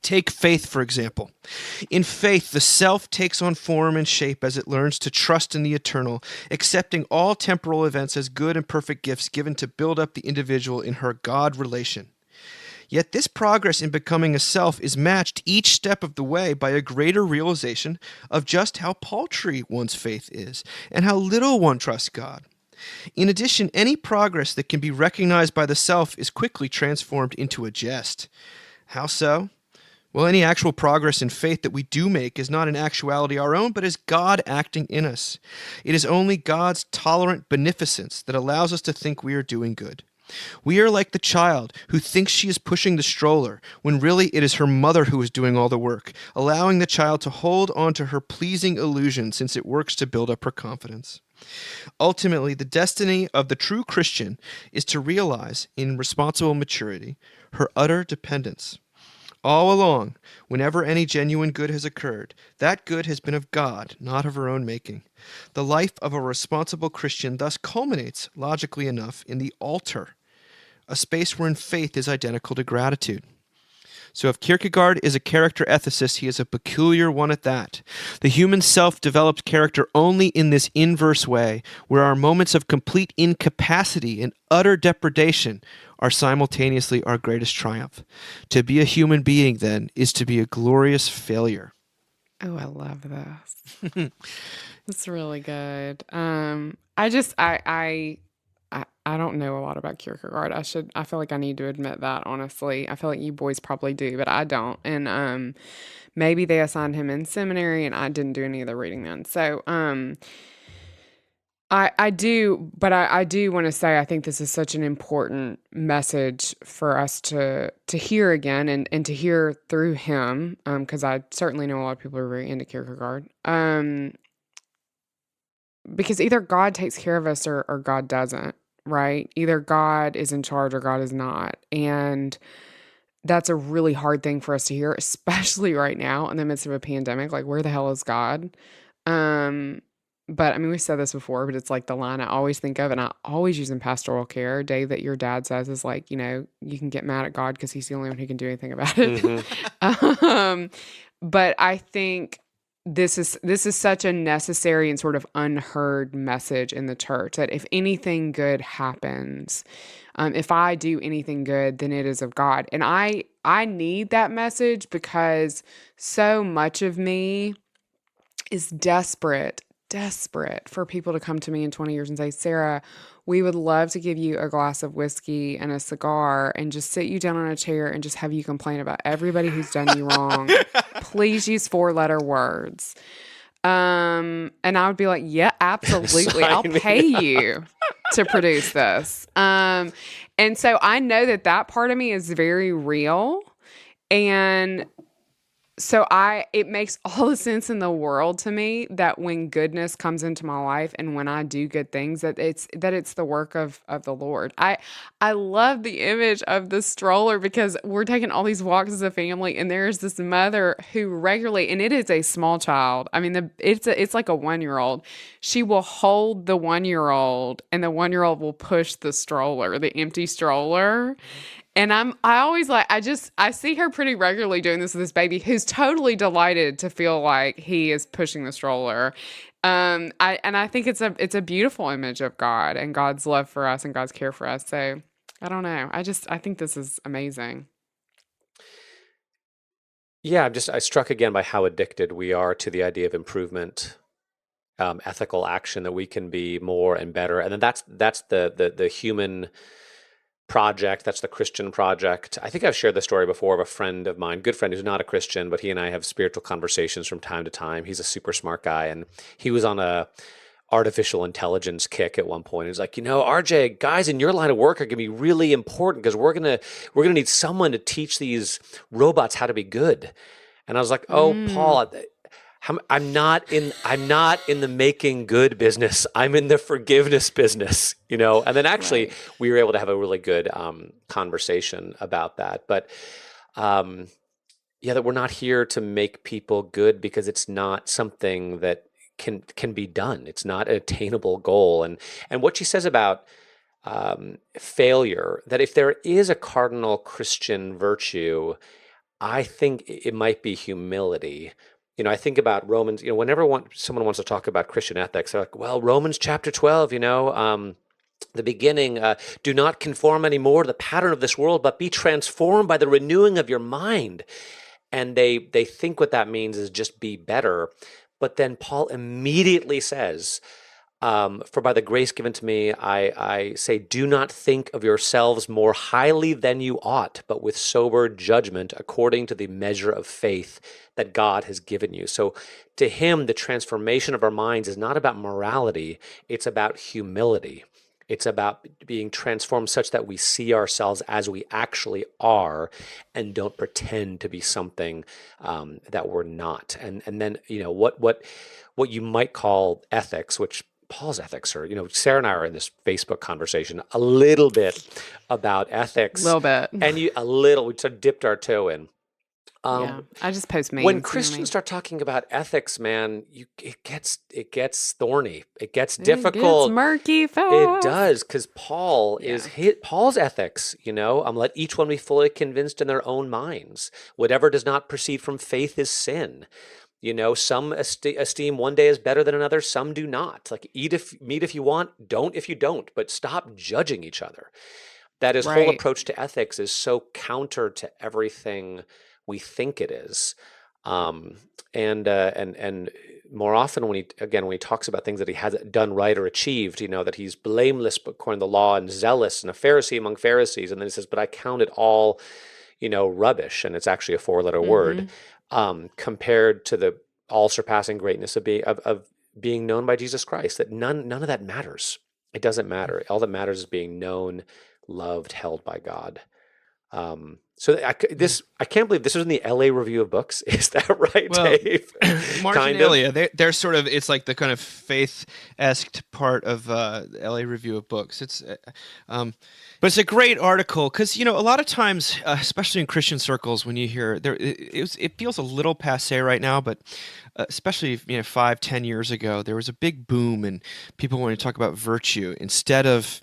Take faith, for example. In faith, the self takes on form and shape as it learns to trust in the eternal, accepting all temporal events as good and perfect gifts given to build up the individual in her God relation. Yet this progress in becoming a self is matched each step of the way by a greater realization of just how paltry one's faith is and how little one trusts God. In addition, any progress that can be recognized by the self is quickly transformed into a jest. How so? Well, any actual progress in faith that we do make is not in actuality our own, but is God acting in us. It is only God's tolerant beneficence that allows us to think we are doing good. We are like the child who thinks she is pushing the stroller, when really it is her mother who is doing all the work, allowing the child to hold on to her pleasing illusion since it works to build up her confidence. Ultimately, the destiny of the true Christian is to realize, in responsible maturity, her utter dependence. All along, whenever any genuine good has occurred, that good has been of God, not of her own making. The life of a responsible Christian thus culminates, logically enough, in the altar, a space wherein faith is identical to gratitude. So if Kierkegaard is a character ethicist, he is a peculiar one at that. The human self develops character only in this inverse way, where our moments of complete incapacity and utter depredation are simultaneously our greatest triumph. To be a human being, then, is to be a glorious failure. Oh, I love this. It's really good. I don't know a lot about Kierkegaard. I feel like I need to admit that, honestly. I feel like you boys probably do, but I don't. And maybe they assigned him in seminary and I didn't do any of the reading then. So I do want to say I think this is such an important message for us to hear again and to hear through him, because I certainly know a lot of people are very into Kierkegaard. Because either God takes care of us or God doesn't. right? Either God is in charge or God is not. And that's a really hard thing for us to hear, especially right now in the midst of a pandemic. Like, where the hell is God? Um, but I mean, we said this before, but it's like the line I always think of, and I always use in pastoral care, Dave, that your dad says is like, you can get mad at God because he's the only one who can do anything about it. um, but I think this is such a necessary and sort of unheard message in the church that if anything good happens, if I do anything good, then it is of God. And I need that message because so much of me is desperate for people to come to me in 20 years and say, Sarah, we would love to give you a glass of whiskey and a cigar and just sit you down on a chair and just have you complain about everybody who's done you wrong. Please use 4-letter words. And I would be like, yeah, absolutely. I'll pay you to produce this. And so I know that part of me is very real. And so it makes all the sense in the world to me that when goodness comes into my life and when I do good things, that it's the work of the Lord. I love the image of the stroller because we're taking all these walks as a family, and there's this mother who regularly, and it is a small child. I mean, it's like a 1-year-old. She will hold the 1-year-old, and the 1-year-old will push the stroller, the empty stroller. And I always I see her pretty regularly doing this with this baby who's totally delighted to feel like he is pushing the stroller. I think it's a beautiful image of God and God's love for us and God's care for us. So I don't know. I think this is amazing. Yeah, I struck again by how addicted we are to the idea of improvement, ethical action, that we can be more and better. And then that's the human project. That's the Christian project. I think I've shared the story before of a friend of mine, good friend who's not a Christian, but he and I have spiritual conversations from time to time. He's a super smart guy, and he was on a artificial intelligence kick at one point. He's like, RJ, guys in your line of work are going to be really important because we're gonna need someone to teach these robots how to be good. And I was like, oh, Paul, I'm not in the making good business. I'm in the forgiveness business, And then actually we were able to have a really good conversation about that. But that we're not here to make people good because it's not something that can be done. It's not an attainable goal. And what she says about failure, that if there is a cardinal Christian virtue, I think it might be humility. I think about Romans, whenever someone wants to talk about Christian ethics, they're like, well, Romans chapter 12, the beginning, do not conform anymore to the pattern of this world, but be transformed by the renewing of your mind. And they think what that means is just be better. But then Paul immediately says, for by the grace given to me, I say, do not think of yourselves more highly than you ought, but with sober judgment according to the measure of faith that God has given you. So to him, the transformation of our minds is not about morality, it's about humility. It's about being transformed such that we see ourselves as we actually are and don't pretend to be something that we're not. And then, what you might call ethics, which Paul's ethics are, Sarah and I are in this Facebook conversation a little bit about ethics. A little bit. And we sort of dipped our toe in. I just post memes. When Christians start talking about ethics, man, it gets thorny. It gets difficult. It gets murky fast. It does, because Paul's ethics. Let each one be fully convinced in their own minds. Whatever does not proceed from faith is sin. Some esteem one day as better than another. Some do not. Like, meat if you want, don't if you don't. But stop judging each other. That his whole approach to ethics is so counter to everything we think it is. And more often when he talks about things that he hasn't done right or achieved, that he's blameless according to the law and zealous and a Pharisee among Pharisees. And then he says, but I count it all, rubbish. And it's actually a 4-letter word, compared to the all surpassing greatness of being known by Jesus Christ, that none of that matters. It doesn't matter. All that matters is being known, loved, held by God. I can't believe this was in the LA Review of Books. Is that right, Well, Dave? Marginalia, they're sort of, it's like the kind of faith-esque part of LA Review of Books. But it's a great article because, a lot of times, especially in Christian circles, when you hear it feels a little passé right now, but especially 5-10 years ago, there was a big boom and people wanted to talk about virtue instead of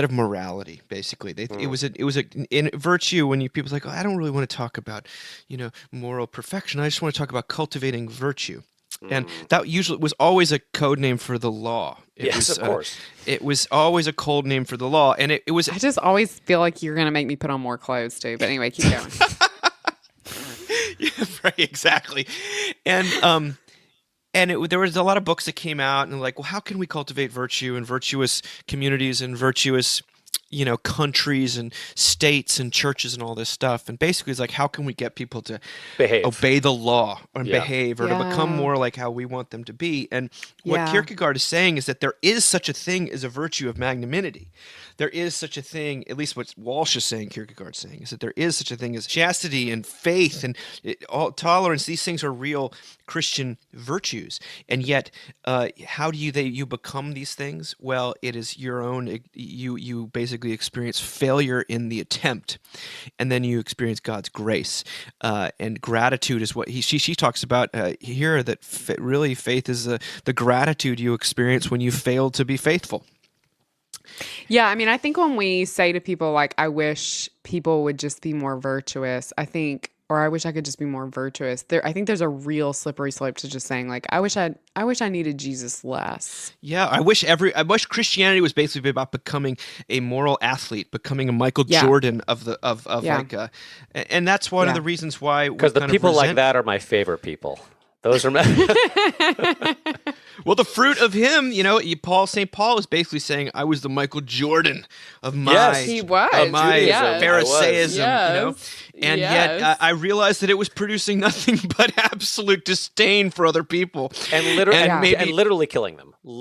morality. Basically, it was in virtue when people like, oh, I don't really want to talk about moral perfection. I just want to talk about cultivating virtue. And that usually was always a code name for the law. Of course. It was always a code name for the law, and it was. I just always feel like you're gonna make me put on more clothes too. But anyway, keep going. Yeah, right, exactly. And there was a lot of books that came out and like, well, how can we cultivate virtue and virtuous communities and virtuous countries and states and churches and all this stuff. And basically it's like, how can we get people to obey the law and behave or to become more like how we want them to be? And what Kierkegaard is saying is that there is such a thing as a virtue of magnanimity. There is such a thing, at least what Walsh is saying, Kierkegaard's saying, is that there is such a thing as chastity and faith and tolerance. These things are real Christian virtues. And yet, how do you become these things? Well, it is your own, you basically experience failure in the attempt, and then you experience God's grace. And gratitude is what she talks about here, that really faith is the gratitude you experience when you fail to be faithful. Yeah, I mean, I think when we say to people like, I wish people would just be more virtuous, I wish I could just be more virtuous. I think there's a real slippery slope to just saying like, I wish I needed Jesus less. Yeah, I wish Christianity was basically about becoming a moral athlete, becoming a Michael Jordan and that's one of the reasons why. Because the people like that are my favorite people. Those are well, the fruit of him, St. Paul is basically saying, I was the Michael Jordan of my, Pharisaism, and yet I realized that it was producing nothing but absolute disdain for other people, and literally killing them. And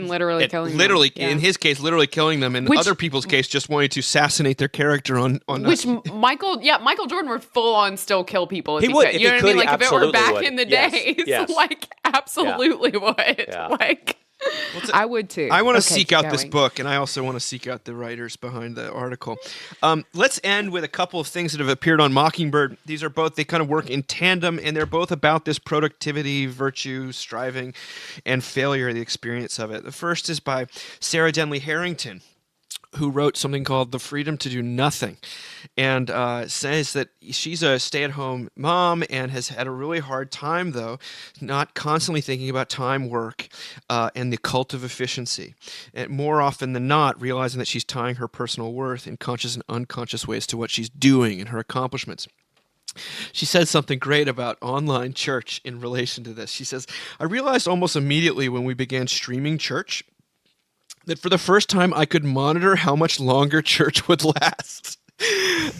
literally killing them. In his case, literally killing them. In other people's case, just wanting to assassinate their character on. Which Michael Jordan would full on still kill people if he would. You know what I mean? Like if it were back would. in the days, like absolutely would. Yeah. Like. I would too. I want to seek out this book, and I also want to seek out the writers behind the article. Let's end with a couple of things that have appeared on Mockingbird. These are both, they kind of work in tandem, and they're both about this productivity, virtue, striving, and failure, the experience of it. The first is by Sarah Denley Harrington, who wrote something called The Freedom to Do Nothing, and says that she's a stay-at-home mom and has had a really hard time, though, not constantly thinking about time, work, and the cult of efficiency. And more often than not, realizing that she's tying her personal worth in conscious and unconscious ways to what she's doing and her accomplishments. She said something great about online church in relation to this. She says, I realized almost immediately when we began streaming church that for the first time I could monitor how much longer church would last.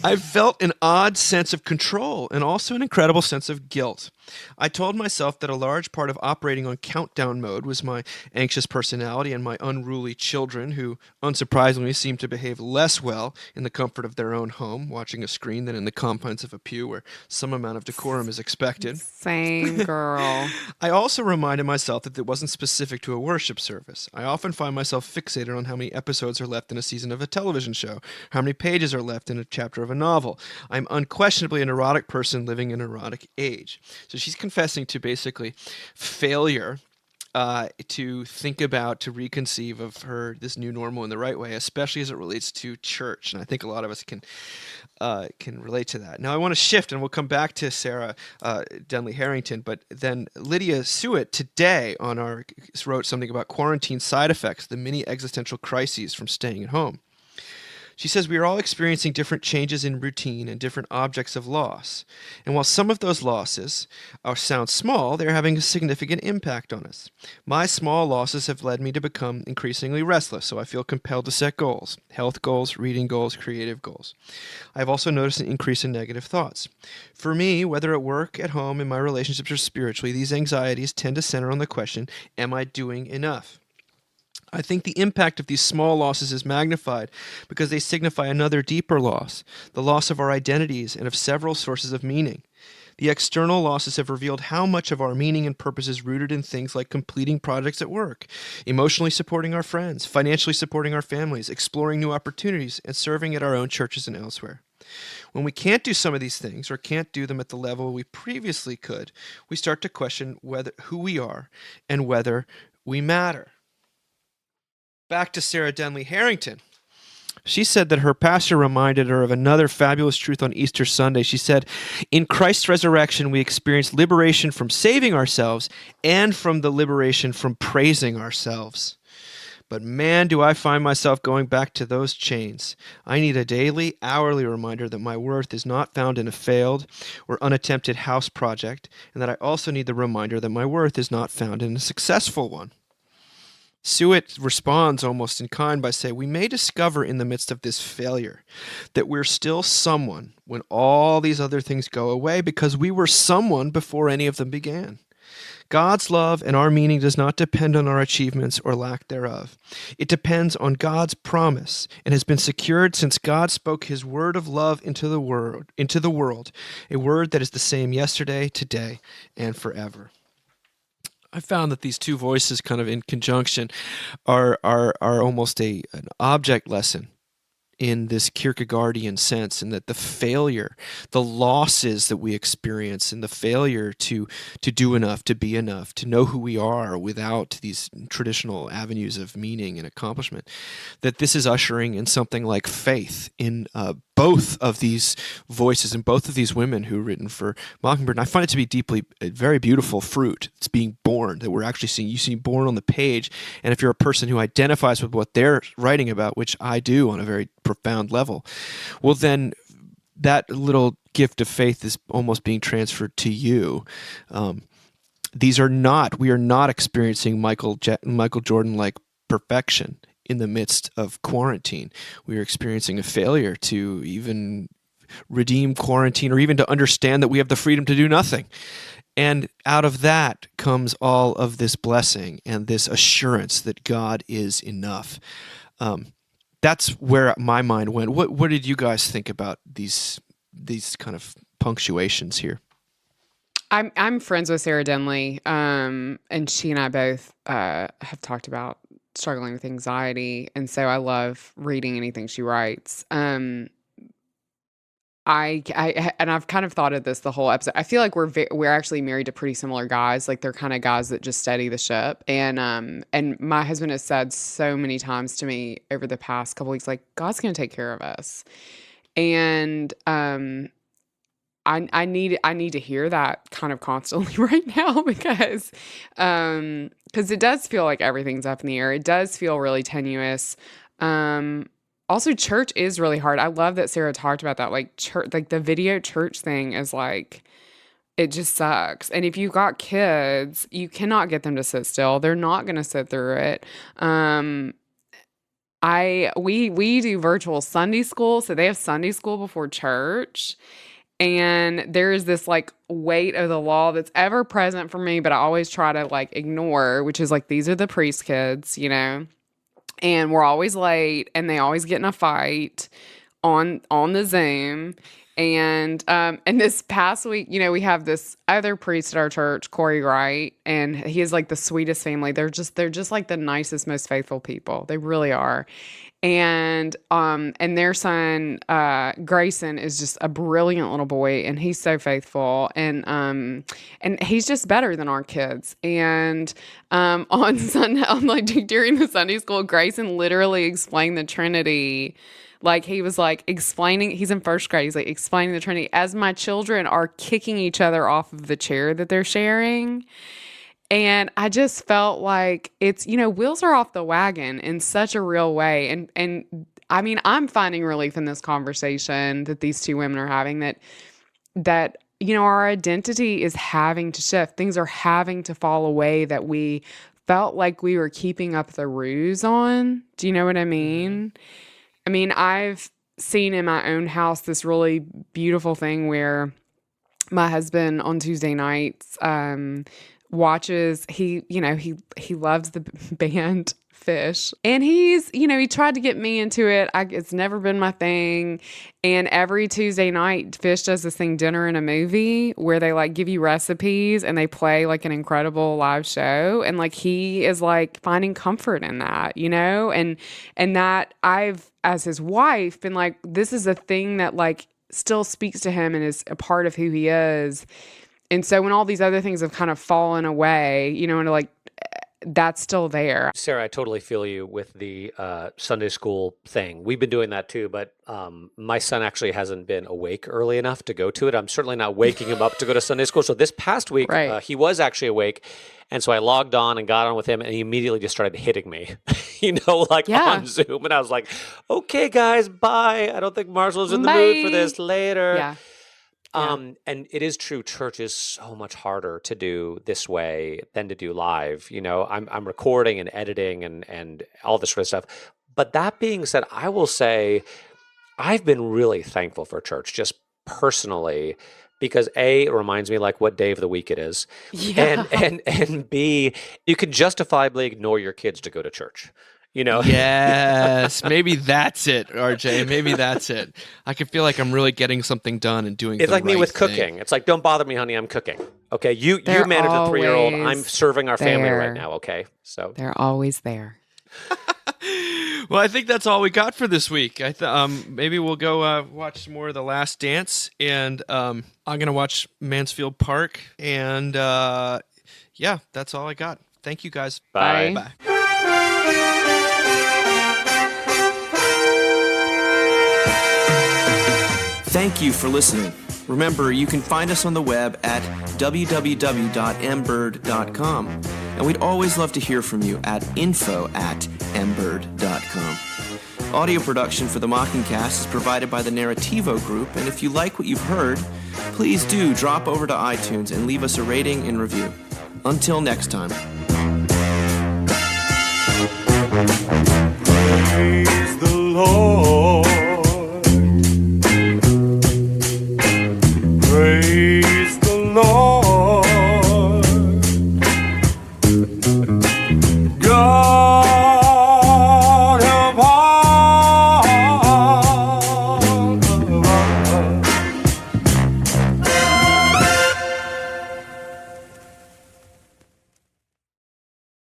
I felt an odd sense of control and also an incredible sense of guilt. I told myself that a large part of operating on countdown mode was my anxious personality and my unruly children, who, unsurprisingly, seemed to behave less well in the comfort of their own home, watching a screen, than in the confines of a pew where some amount of decorum is expected. Same, girl. I also reminded myself that it wasn't specific to a worship service. I often find myself fixated on how many episodes are left in a season of a television show, how many pages are left in a chapter of a novel. I'm unquestionably a neurotic person living in a neurotic age. So she's confessing to basically failure to think about, to reconceive of this new normal in the right way, especially as it relates to church. And I think a lot of us can relate to that. Now I want to shift, and we'll come back to Sarah Denley Harrington, but then Lydia Suet today wrote something about quarantine side effects, the many existential crises from staying at home. She says we are all experiencing different changes in routine and different objects of loss. And while some of those losses sound small, they're having a significant impact on us. My small losses have led me to become increasingly restless, so I feel compelled to set goals: health goals, reading goals, creative goals. I've also noticed an increase in negative thoughts. For me, whether at work, at home, in my relationships, or spiritually, these anxieties tend to center on the question, am I doing enough? I think the impact of these small losses is magnified because they signify another deeper loss, the loss of our identities and of several sources of meaning. The external losses have revealed how much of our meaning and purpose is rooted in things like completing projects at work, emotionally supporting our friends, financially supporting our families, exploring new opportunities, and serving at our own churches and elsewhere. When we can't do some of these things or can't do them at the level we previously could, we start to question who we are and whether we matter. Back to Sarah Denley Harrington. She said that her pastor reminded her of another fabulous truth on Easter Sunday. She said, in Christ's resurrection, we experience liberation from saving ourselves and from the liberation from praising ourselves. But man, do I find myself going back to those chains. I need a daily, hourly reminder that my worth is not found in a failed or unattempted house project, and that I also need the reminder that my worth is not found in a successful one. Suet responds almost in kind by saying, we may discover in the midst of this failure that we're still someone when all these other things go away because we were someone before any of them began. God's love and our meaning does not depend on our achievements or lack thereof. It depends on God's promise and has been secured since God spoke his word of love into the world, a word that is the same yesterday, today, and forever. I found that these two voices kind of in conjunction are almost an object lesson in this Kierkegaardian sense, and that the failure, the losses that we experience, and the failure to do enough, to be enough, to know who we are without these traditional avenues of meaning and accomplishment, that this is ushering in something like faith in both of these voices and both of these women who written for Mockingbird. And I find it to be deeply, a very beautiful fruit. It's being born, that we're actually seeing, you see born on the page. And if you're a person who identifies with what they're writing about, which I do on a very profound level, well, then that little gift of faith is almost being transferred to you. We are not experiencing Michael Jordan-like perfection in the midst of quarantine. We are experiencing a failure to even redeem quarantine or even to understand that we have the freedom to do nothing. And out of that comes all of this blessing and this assurance that God is enough. That's where my mind went. What did you guys think about these kind of punctuations here? I'm friends with Sarah Denley, and she and I both have talked about struggling with anxiety, and so I love reading anything she writes. I've kind of thought of this the whole episode. I feel like we're actually married to pretty similar guys. Like they're kind of guys that just steady the ship. And my husband has said so many times to me over the past couple weeks, like, God's going to take care of us. And I need to hear that kind of constantly right now because it does feel like everything's up in the air. It does feel really tenuous. Also, church is really hard. I love that Sarah talked about that. Like church, like the video church thing is like, it just sucks. And if you've got kids, you cannot get them to sit still. They're not going to sit through it. We do virtual Sunday school, so they have Sunday school before church. And there is this like weight of the law that's ever present for me, but I always try to like ignore, which is like, these are the priest kids, you know, and we're always late and they always get in a fight on the Zoom. And this past week, you know, we have this other priest at our church, Corey Wright, and he is like the sweetest family. They're just like the nicest, most faithful people. They really are. And their son, Grayson, is just a brilliant little boy, and he's so faithful, and he's just better than our kids. And on Sunday, like during the Sunday school, Grayson literally explained the Trinity. Like he was like explaining, he's in first grade, he's like explaining the Trinity as my children are kicking each other off of the chair that they're sharing. And I just felt like it's, you know, wheels are off the wagon in such a real way. And I mean, I'm finding relief in this conversation that these two women are having that, you know, our identity is having to shift. Things are having to fall away that we felt like we were keeping up the ruse on. Do you know what I mean? I mean, I've seen in my own house this really beautiful thing where my husband on Tuesday nights watches. He loves the band Fish, and he tried to get me into it. It's never been my thing. And every Tuesday night, Fish does this thing, Dinner and a Movie, where they like give you recipes and they play like an incredible live show. And like he is like finding comfort in that, and that I've, as his wife, been like, this is a thing that like still speaks to him and is a part of who he is. And so when all these other things have kind of fallen away, and like, that's still there. Sarah, I totally feel you with the Sunday school thing. We've been doing that too, but my son actually hasn't been awake early enough to go to it. I'm certainly not waking him up to go to Sunday school. So this past week, Right. He was actually awake. And so I logged on and got on with him, and he immediately just started hitting me, on Zoom. And I was like, okay, guys, bye. I don't think Marshall's in the mood for this. Later. Yeah. And it is true. Church is so much harder to do this way than to do live. I'm recording and editing and all this sort of stuff. But that being said, I will say I've been really thankful for church, just personally, because A, it reminds me like what day of the week it is. Yeah. And B, you can justifiably ignore your kids to go to church. Yes, maybe that's it, RJ. Maybe that's it. I can feel like I'm really getting something done and doing. It's like me with thing. cooking. It's like, don't bother me, honey. I'm cooking. Okay, you They're manage a 3-year-old. I'm always serving our family there. right now. Okay, so They're always there. Well, I think that's all we got for this week. Maybe we'll go watch some more of The Last Dance, and I'm gonna watch Mansfield Park, and yeah, that's all I got. Thank you guys. Bye. Bye. Thank you for listening. Remember, you can find us on the web at www.mbird.com. And we'd always love to hear from you at info@mbird.com. Audio production for the Mockingcast is provided by the Narrativo Group, and if you like what you've heard, please do drop over to iTunes and leave us a rating and review. Until next time.